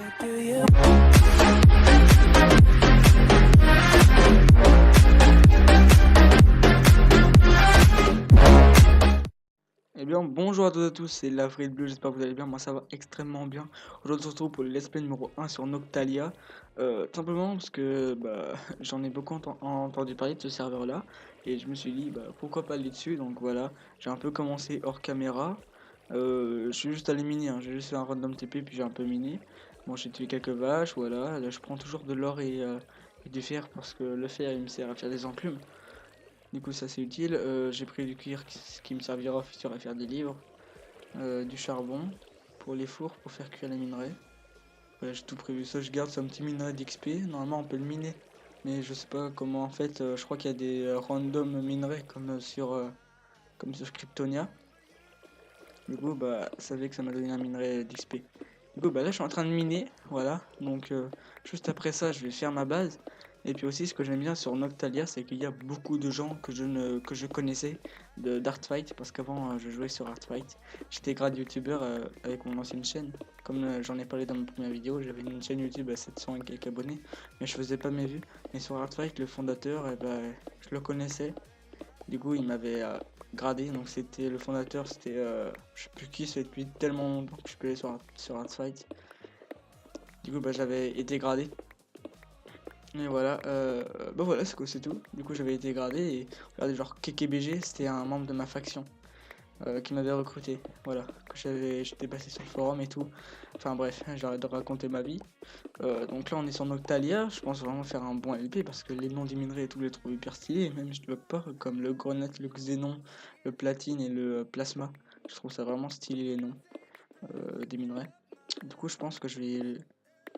Eh bien, bonjour à toutes et à tous, c'est l'Avril Bleu, j'espère que vous allez bien, moi ça va extrêmement bien. Aujourd'hui on se retrouve pour le let's play numéro 1 sur Noctalia, tout simplement parce que j'en ai beaucoup entendu parler de ce serveur là, et je me suis dit pourquoi pas aller dessus, donc voilà, j'ai un peu commencé hors caméra, je suis juste allé miner, j'ai juste fait un random TP puis j'ai un peu miné. Bon, j'ai tué quelques vaches, voilà, là je prends toujours de l'or et du fer parce que le fer il me sert à faire des enclumes. Du coup, ça c'est utile. J'ai pris du cuir qui me servira au futur à faire des livres. Du charbon pour les fours pour faire cuire les minerais. Ouais, j'ai tout prévu. Ça, je garde, c'est un petit minerai d'XP. Normalement, on peut le miner. Mais je sais pas comment en fait. Je crois qu'il y a des random minerais comme sur Kryptonia. Du coup, ça fait que ça m'a donné un minerai d'XP. Du coup, là, je suis en train de miner. Voilà. Donc, juste après ça, je vais faire ma base. Et puis aussi, ce que j'aime bien sur Noctalia, c'est qu'il y a beaucoup de gens que je connaissais d'Artfight. Parce qu'avant, je jouais sur Artfight. J'étais grade youtubeur avec mon ancienne chaîne. Comme j'en ai parlé dans ma première vidéo, j'avais une chaîne YouTube à 700 et quelques abonnés. Mais je faisais pas mes vues. Mais sur Artfight, le fondateur, je le connaissais. Du coup, il m'avait gradé, donc c'était le fondateur, c'était je sais plus qui, c'est depuis tellement longtemps que je peux aller sur Artfight. Du coup, j'avais été gradé. Et voilà, voilà, c'est tout. Du coup, j'avais été gradé et regardez, genre KKBG, c'était un membre de ma faction qui m'avait recruté. Voilà, j'étais passé sur le forum et tout. Enfin bref, j'arrête de raconter ma vie. Donc là, on est sur Noctalia. Je pense vraiment faire un bon LP parce que les noms des minerais et tout, je les trouve hyper stylés. Même je ne pas, comme le grenat, le xénon, le platine et le plasma. Je trouve ça vraiment stylé les noms des minerais. Du coup, je pense que je vais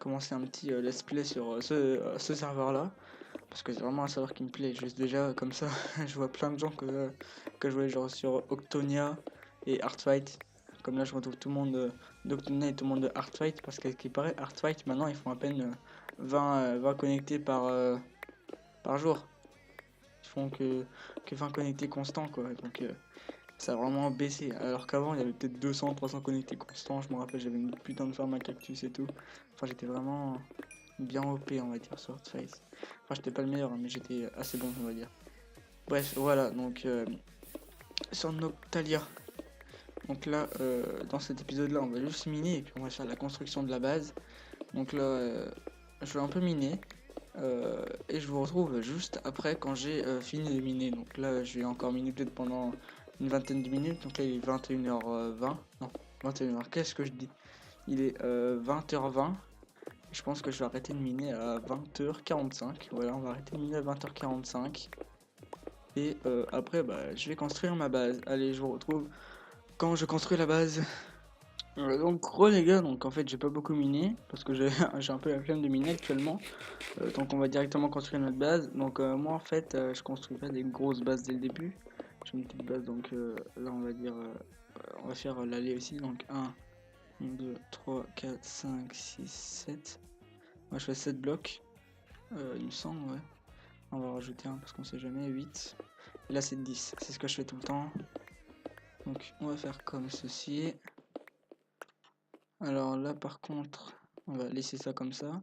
commencer un petit let's play sur ce serveur là. Parce que c'est vraiment un serveur qui me plaît. Juste déjà, comme ça, je vois plein de gens que je voyais genre sur Octonia et Artfight. Comme là, je retrouve tout le monde d'Octonia et tout le monde de Artfight. Parce qu'à ce qui paraît, Artfight, maintenant, ils font à peine 20 connectés par jour. Ils font que 20 connectés constants, quoi. Donc, ça a vraiment baissé. Alors qu'avant, il y avait peut-être 200, 300 connectés constants. Je me rappelle, j'avais une putain de farm à cactus et tout. Enfin, j'étais vraiment bien OP, on va dire, sur Artfight. Enfin, j'étais pas le meilleur, hein, mais j'étais assez bon, on va dire. Bref, voilà, donc sur Noctalia. Donc là, dans cet épisode-là, on va juste miner et puis on va faire la construction de la base. Donc là, je vais un peu miner. Et je vous retrouve juste après quand j'ai fini de miner. Donc là, je vais encore miner peut-être pendant une vingtaine de minutes. Donc là, il est 21h20. Non, 21h, qu'est-ce que je dis? Il est 20h20. Je pense que je vais arrêter de miner à 20h45. Voilà, on va arrêter de miner à 20h45. Et après, je vais construire ma base. Allez, je vous retrouve quand je construis la base. Donc, les gars, donc en fait, j'ai pas beaucoup miné parce que j'ai un peu la flemme de miner actuellement. Donc, on va directement construire notre base. Donc, moi, en fait, je construis pas des grosses bases dès le début. J'ai une petite base, donc là, on va dire, on va faire l'allée aussi. Donc, 1, 2, 3, 4, 5, 6, 7. Moi, je fais 7 blocs, il me semble, ouais. On va rajouter un parce qu'on sait jamais, 8. Et là, c'est 10. C'est ce que je fais tout le temps. Donc, on va faire comme ceci. Alors là, par contre, on va laisser ça comme ça.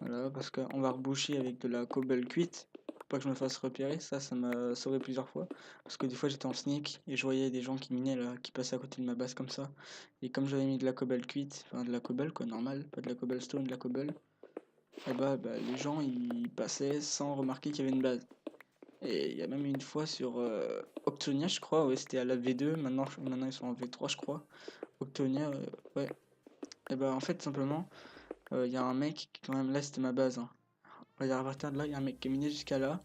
Voilà, parce qu'on va reboucher avec de la cobble cuite. Pour pas que je me fasse repérer. Ça m'a sauvé plusieurs fois. Parce que des fois, j'étais en sneak et je voyais des gens qui minaient là, qui passaient à côté de ma base comme ça. Et comme j'avais mis de la cobble cuite, enfin de la cobble quoi, normal, pas de la cobblestone, de la cobble. Et les gens ils passaient sans remarquer qu'il y avait une base. Et il y a même une fois sur Octonia, je crois, ouais, c'était à la V2, maintenant ils sont en V3, je crois. Octonia, ouais. Et en fait, simplement, il y a un mec qui, quand même, là c'était ma base. Hein. Regarde, à partir de là, il y a un mec qui est miné jusqu'à là,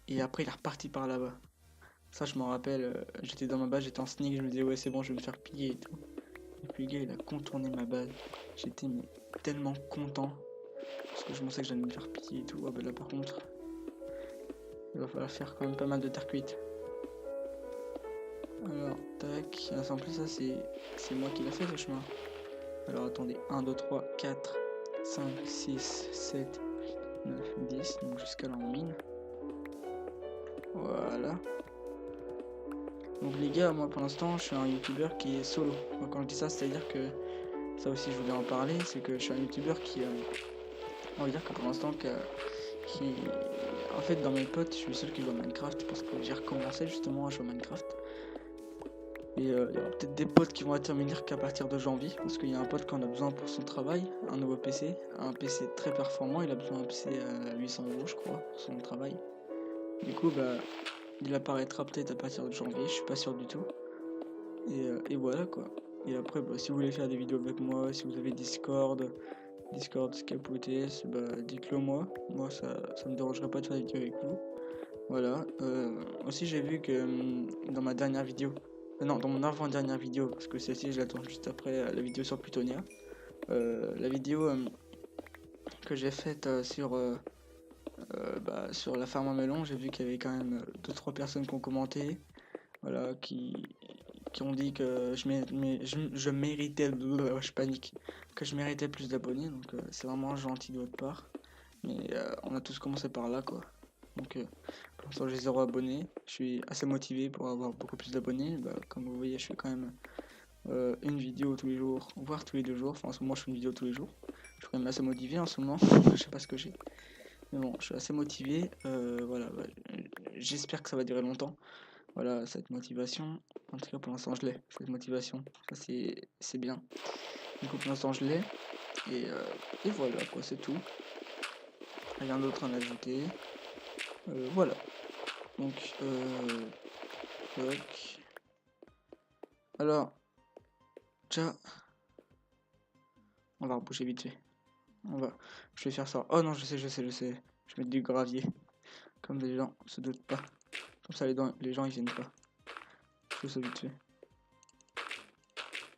et après il est reparti par là-bas. Ça, je m'en rappelle, j'étais dans ma base, j'étais en sneak, je me disais, ouais, c'est bon, je vais me faire piller et tout. Et puis le gars, il a contourné ma base. J'étais tellement content, parce que je pensais que j'allais me faire piller et tout. Ah, là, par contre. Il va falloir faire quand même pas mal de terre cuite. Alors, tac. En plus, ça, c'est moi qui l'a fait ce chemin. Alors, attendez. 1, 2, 3, 4, 5, 6, 7, 9, 10. Donc, jusqu'à là, on mine. Voilà. Donc, les gars, moi, pour l'instant, je suis un youtubeur qui est solo. Donc, quand je dis ça, c'est-à-dire que Ça aussi, je voulais en parler, c'est que je suis un youtubeur qui, on va dire que pour l'instant, qui, en fait, dans mes potes, je suis le seul qui joue à Minecraft parce que j'ai recommencé justement à jouer à Minecraft. Et il y aura peut-être des potes qui vont intervenir qu'à partir de janvier, parce qu'il y a un pote qu'on a besoin pour son travail, un nouveau PC, un PC très performant, il a besoin d'un PC à 800 € je crois, pour son travail. Du coup, bah, il apparaîtra peut-être à partir de janvier, je suis pas sûr du tout. Et voilà quoi. Et après, bah, si vous voulez faire des vidéos avec moi, si vous avez Discord, Skype ou ETS, bah, dites-le moi. Moi, ça me dérangerait pas de faire des vidéos avec vous. Voilà. Aussi, j'ai vu que dans ma dernière vidéo, non, dans mon avant-dernière vidéo, parce que celle-ci, je l'attends juste après la vidéo sur Plutonia. La vidéo que j'ai faite sur la ferme à melon, j'ai vu qu'il y avait quand même 2-3 personnes qui ont commenté. Voilà, qui ont dit que je méritais, je panique, que je méritais plus d'abonnés, donc c'est vraiment gentil de votre part. Mais on a tous commencé par là, quoi. Donc pour l'instant j'ai 0 abonnés, je suis assez motivé pour avoir beaucoup plus d'abonnés. Bah, comme vous voyez, je fais quand même une vidéo tous les jours, voire tous les 2 jours. Enfin, en ce moment je fais une vidéo tous les jours. Je suis quand même assez motivé en ce moment, je sais pas ce que j'ai. Mais bon, je suis assez motivé, voilà, bah, j'espère que ça va durer longtemps. Voilà, cette motivation, en tout cas pour l'instant je l'ai, cette motivation, ça c'est bien. Du coup pour l'instant je l'ai, et voilà quoi, c'est tout. Rien d'autre à en ajouter. Voilà, donc tac. Alors, déjà, on va reboucher vite fait. Je vais faire ça. Oh non, je sais. Je vais mettre du gravier, comme les gens se doutent pas. Comme ça les gens ils viennent pas. Je fais ça vite fait.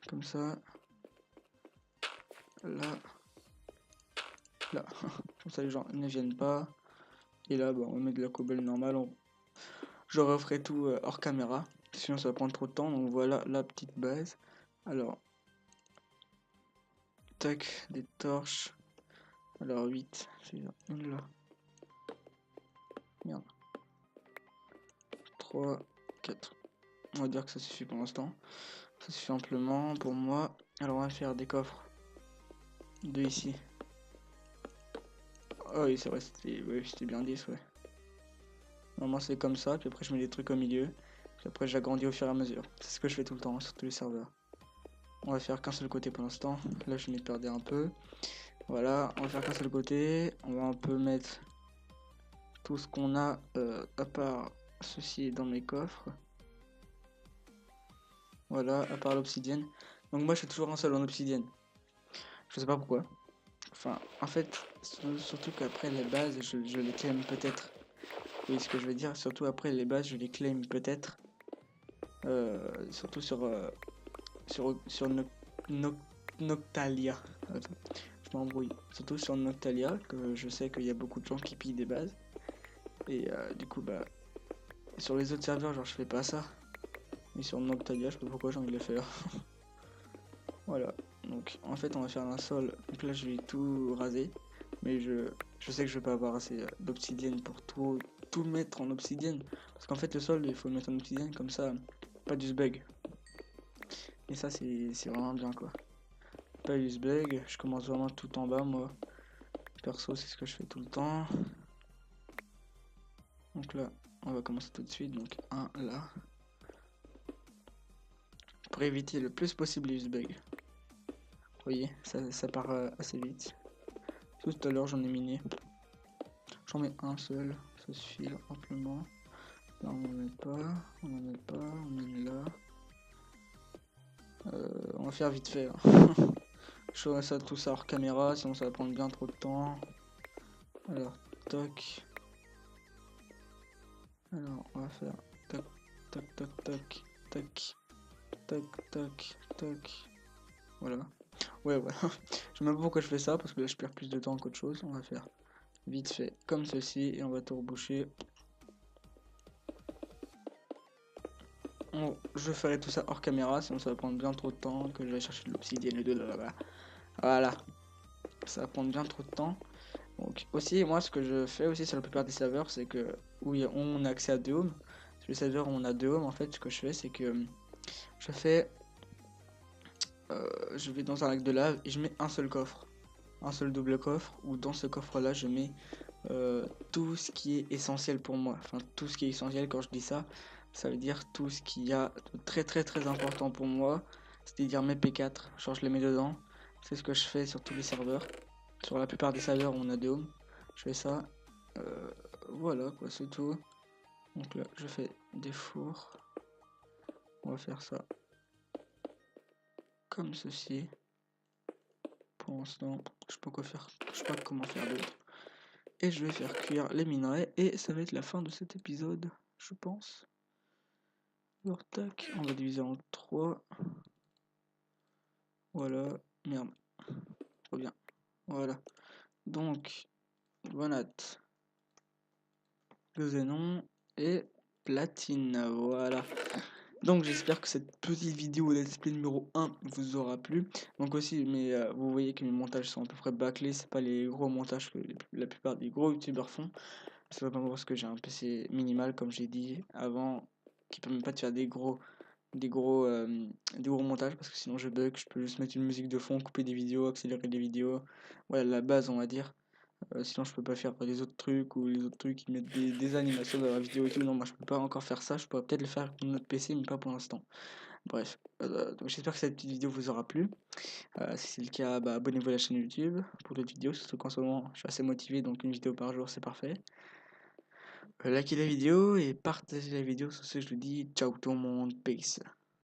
Comme ça. Là. Là. Comme ça les gens ne viennent pas. Et là, bah, on met de la cobble normale. Je referai tout hors caméra. Sinon ça va prendre trop de temps. Donc voilà la petite base. Alors. Tac, des torches. Alors 8. C'est une là. Merde. 3, 4. On va dire que ça suffit pour l'instant. Ça suffit amplement pour moi. Alors on va faire des coffres. Deux ici. Oh oui, c'est vrai, c'était bien 10, ouais. Normalement c'est comme ça, puis après je mets des trucs au milieu. Puis après j'agrandis au fur et à mesure. C'est ce que je fais tout le temps, sur tous les serveurs. On va faire qu'un seul côté pour l'instant. Là je m'y perdais un peu. Voilà, on va faire qu'un seul côté. On va un peu mettre tout ce qu'on a, à part ceci dans mes coffres. Voilà, à part l'obsidienne. Donc moi je fais toujours un seul en obsidienne. Je sais pas pourquoi. Enfin, en fait, surtout qu'après les bases, je les claim peut-être. Vous voyez ce que je veux dire? Surtout après les bases, je les claim peut-être. Surtout sur Noctalia. Attends, je m'embrouille. Surtout sur Noctalia, que je sais qu'il y a beaucoup de gens qui pillent des bases. Et du coup, bah, sur les autres serveurs, genre je fais pas ça. Mais sur Noctalia, je sais pas pourquoi j'ai envie de le faire. Voilà. Donc en fait, on va faire un sol. Donc là, je vais tout raser. Mais je sais que je vais pas avoir assez d'obsidienne pour tout mettre en obsidienne. Parce qu'en fait, le sol, il faut le mettre en obsidienne comme ça, pas du bug. Et ça, c'est vraiment bien quoi. Pas use bug, je commence vraiment tout en bas moi. Perso, c'est ce que je fais tout le temps. Donc là, on va commencer tout de suite. Donc un là. Pour éviter le plus possible les use bug. Vous voyez, ça part assez vite. Tout à l'heure, j'en ai miné. J'en mets un seul, ça suffit amplement. Là, on n'en met pas, on met là. On va faire vite fait. Hein. Je ferai ça, tout ça hors caméra, sinon ça va prendre bien trop de temps. Alors, toc. Alors, on va faire toc, toc, toc, toc, toc, toc, toc, toc. Voilà. Ouais, voilà. Je sais même pas pourquoi je fais ça, parce que là je perds plus de temps qu'autre chose. On va faire vite fait comme ceci, et on va tout reboucher. Je ferai tout ça hors caméra, sinon ça va prendre bien trop de temps, que je vais chercher de l'obsidienne et de là. Voilà. Ça va prendre bien trop de temps. Donc aussi, moi ce que je fais aussi sur la plupart des serveurs, c'est que où on a accès à deux homes. Sur les serveurs où on a deux homes, en fait, ce que je fais, c'est que je fais je vais dans un lac de lave et je mets un seul coffre. Un seul double coffre, où dans ce coffre-là, je mets tout ce qui est essentiel pour moi. Enfin, tout ce qui est essentiel, quand je dis ça, ça veut dire tout ce qu'il y a de très très très important pour moi. C'est-à-dire mes P4, genre je les mets dedans. C'est ce que je fais sur tous les serveurs. Sur la plupart des serveurs où on a des homes, je fais ça. Voilà quoi, c'est tout. Donc là, je fais des fours. On va faire ça comme ceci. Pour l'instant, je sais pas quoi faire. Je sais pas comment faire d'autre. Et je vais faire cuire les minerais. Et ça va être la fin de cet épisode, je pense. Alors tac, on va diviser en 3. Voilà. Merde. Trop bien. Voilà. Donc, Bonat, Xénon et Platine. Voilà. Donc j'espère que cette petite vidéo Let's Play numéro 1 vous aura plu. Donc aussi, mais vous voyez que mes montages sont à peu près bâclés. C'est pas les gros montages que la plupart des gros youtubeurs font. C'est pas parce que j'ai un PC minimal, comme j'ai dit avant, qui permet pas de faire des gros, euh, des gros montages, parce que sinon je bug. Je peux juste mettre une musique de fond, couper des vidéos, accélérer des vidéos. Voilà la base, on va dire. Sinon je peux pas faire les autres trucs, ou les autres trucs qui mettent des animations dans la vidéo et tout. Non, moi je peux pas encore faire ça. Je pourrais peut-être le faire avec notre PC, mais pas pour l'instant. Bref, donc j'espère que cette petite vidéo vous aura plu. Si c'est le cas, bah, abonnez-vous à la chaîne YouTube pour d'autres vidéos, surtout qu'en ce moment je suis assez motivé, donc une vidéo par jour c'est parfait. Likez la vidéo et partagez la vidéo. Sur ce, je vous dis ciao tout le monde, peace.